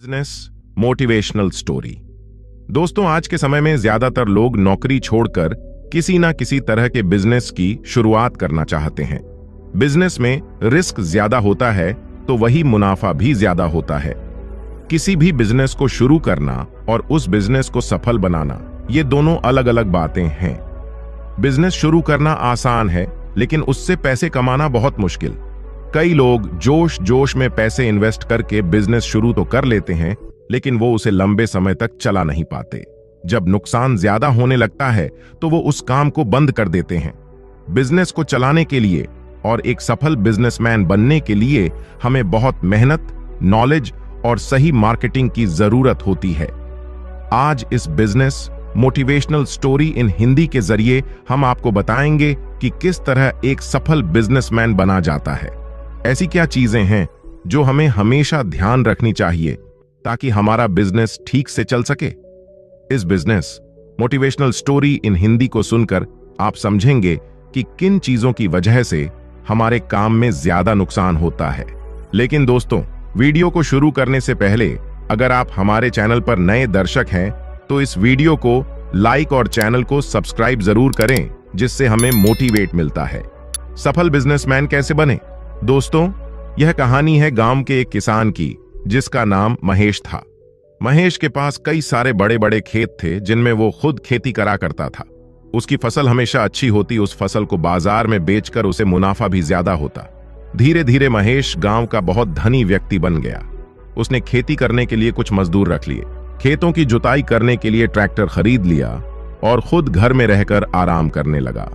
Business motivational story. दोस्तों, आज के समय में ज्यादातर लोग नौकरी छोड़कर किसी ना किसी तरह के बिजनेस की शुरुआत करना चाहते हैं। बिजनेस में रिस्क ज्यादा होता है तो वही मुनाफा भी ज्यादा होता है। किसी भी बिजनेस को शुरू करना और उस बिजनेस को सफल बनाना, ये दोनों अलग अलग बातें हैं। बिजनेस शुरू करना आसान है, लेकिन उससे पैसे कमाना बहुत मुश्किल। कई लोग जोश जोश में पैसे इन्वेस्ट करके बिजनेस शुरू तो कर लेते हैं, लेकिन वो उसे लंबे समय तक चला नहीं पाते। जब नुकसान ज्यादा होने लगता है तो वो उस काम को बंद कर देते हैं। बिजनेस को चलाने के लिए और एक सफल बिजनेसमैन बनने के लिए हमें बहुत मेहनत, नॉलेज और सही मार्केटिंग की जरूरत होती है। आज इस business motivational story in Hindi के जरिए हम आपको बताएंगे कि किस तरह एक सफल बिजनेसमैन बना जाता है। ऐसी क्या चीजें हैं जो हमें हमेशा ध्यान रखनी चाहिए ताकि हमारा बिजनेस ठीक से चल सके। इस business motivational story in Hindi को सुनकर आप समझेंगे कि किन चीजों की वजह से हमारे काम में ज्यादा नुकसान होता है। लेकिन दोस्तों, वीडियो को शुरू करने से पहले अगर आप हमारे चैनल पर नए दर्शक हैं तो इस वीडियो को लाइक और चैनल को सब्सक्राइब जरूर करें, जिससे हमें मोटिवेट मिलता है। सफल बिजनेसमैन कैसे बने? दोस्तों, यह कहानी है गांव के एक किसान की जिसका नाम महेश था। महेश के पास कई सारे बड़े बड़े खेत थे जिनमें वो खुद खेती करा करता था। उसकी फसल हमेशा अच्छी होती, उस फसल को बाजार में बेचकर उसे मुनाफा भी ज्यादा होता। धीरे धीरे महेश गांव का बहुत धनी व्यक्ति बन गया। उसने खेती करने के लिए कुछ मजदूर रख लिए, खेतों की जुताई करने के लिए ट्रैक्टर खरीद लिया और खुद घर में रहकर आराम करने लगा।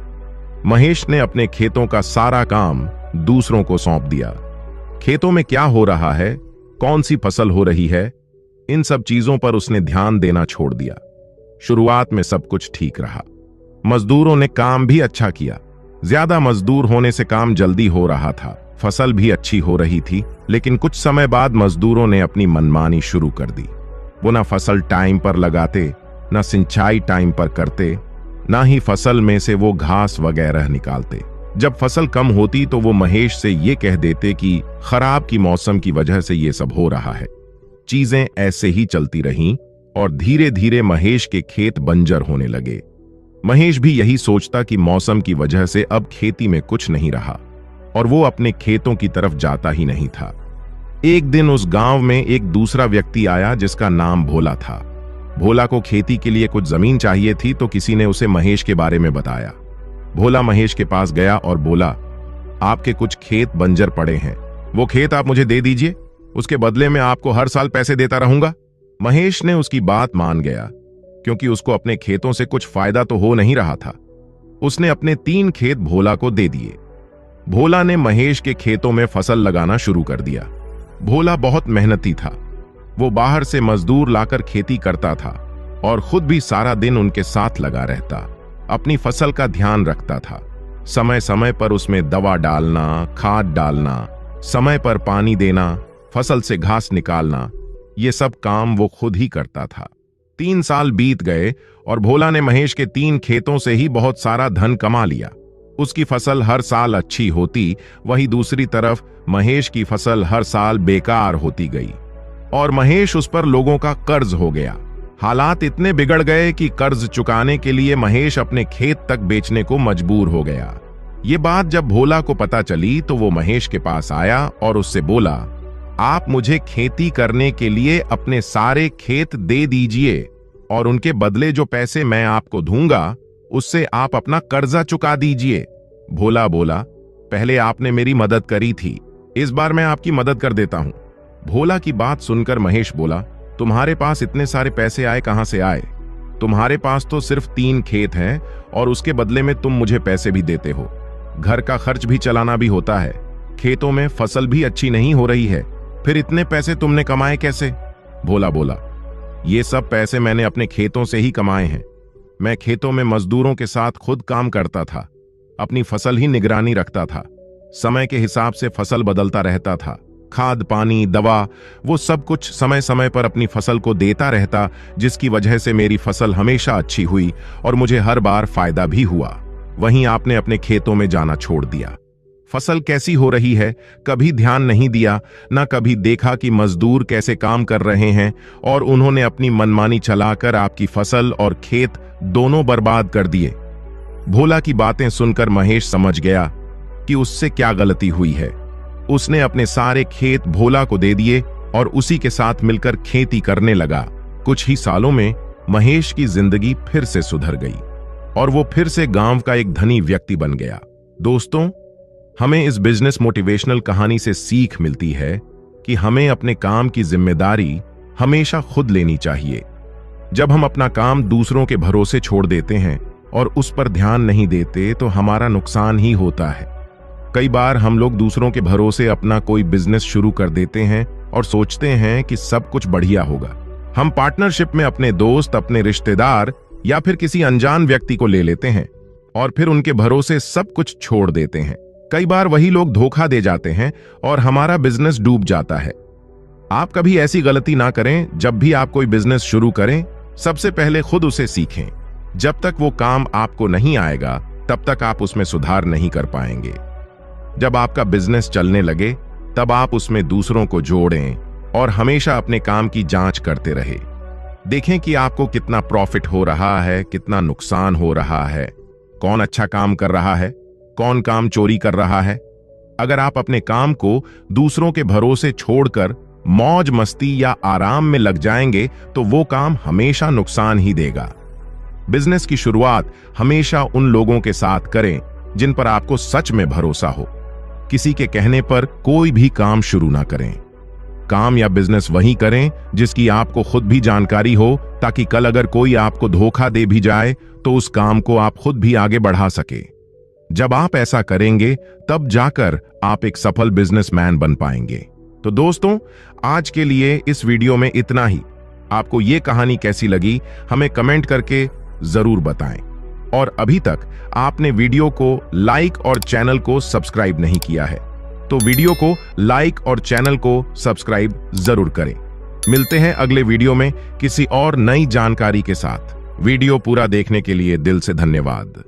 महेश ने अपने खेतों का सारा काम दूसरों को सौंप दिया। खेतों में क्या हो रहा है, कौन सी फसल हो रही है, इन सब चीजों पर उसने ध्यान देना छोड़ दिया। शुरुआत में सब कुछ ठीक रहा, मजदूरों ने काम भी अच्छा किया। ज्यादा मजदूर होने से काम जल्दी हो रहा था, फसल भी अच्छी हो रही थी। लेकिन कुछ समय बाद मजदूरों ने अपनी मनमानी शुरू कर दी। वो ना फसल टाइम पर लगाते, ना सिंचाई टाइम पर करते, ना ही फसल में से वो घास वगैरह निकालते। जब फसल कम होती तो वो महेश से ये कह देते कि खराब की मौसम की वजह से ये सब हो रहा है। चीजें ऐसे ही चलती रहीं और धीरे धीरे महेश के खेत बंजर होने लगे। महेश भी यही सोचता कि मौसम की वजह से अब खेती में कुछ नहीं रहा और वो अपने खेतों की तरफ जाता ही नहीं था। एक दिन उस गांव में एक दूसरा व्यक्ति आया जिसका नाम भोला था। भोला को खेती के लिए कुछ जमीन चाहिए थी तो किसी ने उसे महेश के बारे में बताया। भोला महेश के पास गया और बोला, आपके कुछ खेत बंजर पड़े हैं, वो खेत आप मुझे दे दीजिए, उसके बदले में आपको हर साल पैसे देता रहूंगा। महेश ने उसकी बात मान गया, क्योंकि उसको अपने खेतों से कुछ फायदा तो हो नहीं रहा था। उसने अपने 3 खेत भोला को दे दिए। भोला ने महेश के खेतों में फसल लगाना शुरू कर दिया। भोला बहुत मेहनती था। वो बाहर से मजदूर लाकर खेती करता था और खुद भी सारा दिन उनके साथ लगा रहता। अपनी फसल का ध्यान रखता था। समय समय पर उसमें दवा डालना, खाद डालना, समय पर पानी देना, फसल से घास निकालना, ये सब काम वो खुद ही करता था। 3 साल बीत गए और भोला ने महेश के 3 खेतों से ही बहुत सारा धन कमा लिया। उसकी फसल हर साल अच्छी होती, वहीं दूसरी तरफ महेश की फसल हर साल बेकार होती गई और महेश उस पर लोगों का कर्ज हो गया। हालात इतने बिगड़ गए कि कर्ज चुकाने के लिए महेश अपने खेत तक बेचने को मजबूर हो गया। ये बात जब भोला को पता चली तो वो महेश के पास आया और उससे बोला, आप मुझे खेती करने के लिए अपने सारे खेत दे दीजिए और उनके बदले जो पैसे मैं आपको दूंगा उससे आप अपना कर्जा चुका दीजिए। भोला बोला, पहले आपने मेरी मदद करी थी, इस बार मैं आपकी मदद कर देता हूं। भोला की बात सुनकर महेश बोला, तुम्हारे पास इतने सारे पैसे आए कहां से आए? तुम्हारे पास तो सिर्फ 3 खेत हैं और उसके बदले में तुम मुझे पैसे भी देते हो। घर का खर्च भी चलाना भी होता है, खेतों में फसल भी अच्छी नहीं हो रही है, फिर इतने पैसे तुमने कमाए कैसे? भोला बोला, ये सब पैसे मैंने अपने खेतों से ही कमाए हैं। मैं खेतों में मजदूरों के साथ खुद काम करता था, अपनी फसल ही निगरानी रखता था, समय के हिसाब से फसल बदलता रहता था, खाद पानी दवा वो सब कुछ समय समय पर अपनी फसल को देता रहता, जिसकी वजह से मेरी फसल हमेशा अच्छी हुई और मुझे हर बार फायदा भी हुआ। वहीं आपने अपने खेतों में जाना छोड़ दिया, फसल कैसी हो रही है कभी ध्यान नहीं दिया, ना कभी देखा कि मजदूर कैसे काम कर रहे हैं, और उन्होंने अपनी मनमानी चलाकर आपकी फसल और खेत दोनों बर्बाद कर दिए। भोला की बातें सुनकर महेश समझ गया कि उससे क्या गलती हुई है। उसने अपने सारे खेत भोला को दे दिए और उसी के साथ मिलकर खेती करने लगा। कुछ ही सालों में महेश की जिंदगी फिर से सुधर गई और वो फिर से गांव का एक धनी व्यक्ति बन गया। दोस्तों, हमें इस बिजनेस मोटिवेशनल कहानी से सीख मिलती है कि हमें अपने काम की जिम्मेदारी हमेशा खुद लेनी चाहिए। जब हम अपना काम दूसरों के भरोसे छोड़ देते हैं और उस पर ध्यान नहीं देते तो हमारा नुकसान ही होता है। कई बार हम लोग दूसरों के भरोसे अपना कोई बिजनेस शुरू कर देते हैं और सोचते हैं कि सब कुछ बढ़िया होगा। हम पार्टनरशिप में अपने दोस्त, अपने रिश्तेदार या फिर किसी अनजान व्यक्ति को ले लेते हैं और फिर उनके भरोसे सब कुछ छोड़ देते हैं। कई बार वही लोग धोखा दे जाते हैं और हमारा बिजनेस डूब जाता है। आप कभी ऐसी गलती ना करें। जब भी आप कोई बिजनेस शुरू करें, सबसे पहले खुद उसे सीखें। जब तक वो काम आपको नहीं आएगा, तब तक आप उसमें सुधार नहीं कर पाएंगे। जब आपका बिजनेस चलने लगे, तब आप उसमें दूसरों को जोड़ें और हमेशा अपने काम की जांच करते रहे। देखें कि आपको कितना प्रॉफिट हो रहा है, कितना नुकसान हो रहा है, कौन अच्छा काम कर रहा है, कौन काम चोरी कर रहा है। अगर आप अपने काम को दूसरों के भरोसे छोड़कर मौज मस्ती या आराम में लग जाएंगे, तो वो काम हमेशा नुकसान ही देगा। बिजनेस की शुरुआत हमेशा उन लोगों के साथ करें जिन पर आपको सच में भरोसा हो। किसी के कहने पर कोई भी काम शुरू ना करें। काम या बिजनेस वही करें जिसकी आपको खुद भी जानकारी हो, ताकि कल अगर कोई आपको धोखा दे भी जाए तो उस काम को आप खुद भी आगे बढ़ा सके। जब आप ऐसा करेंगे, तब जाकर आप एक सफल बिजनेसमैन बन पाएंगे। तो दोस्तों, आज के लिए इस वीडियो में इतना ही। आपको ये कहानी कैसी लगी, हमें कमेंट करके जरूर बताएं। और अभी तक आपने वीडियो को लाइक और चैनल को सब्सक्राइब नहीं किया है, तो वीडियो को लाइक और चैनल को सब्सक्राइब जरूर करें। मिलते हैं अगले वीडियो में किसी और नई जानकारी के साथ। वीडियो पूरा देखने के लिए दिल से धन्यवाद।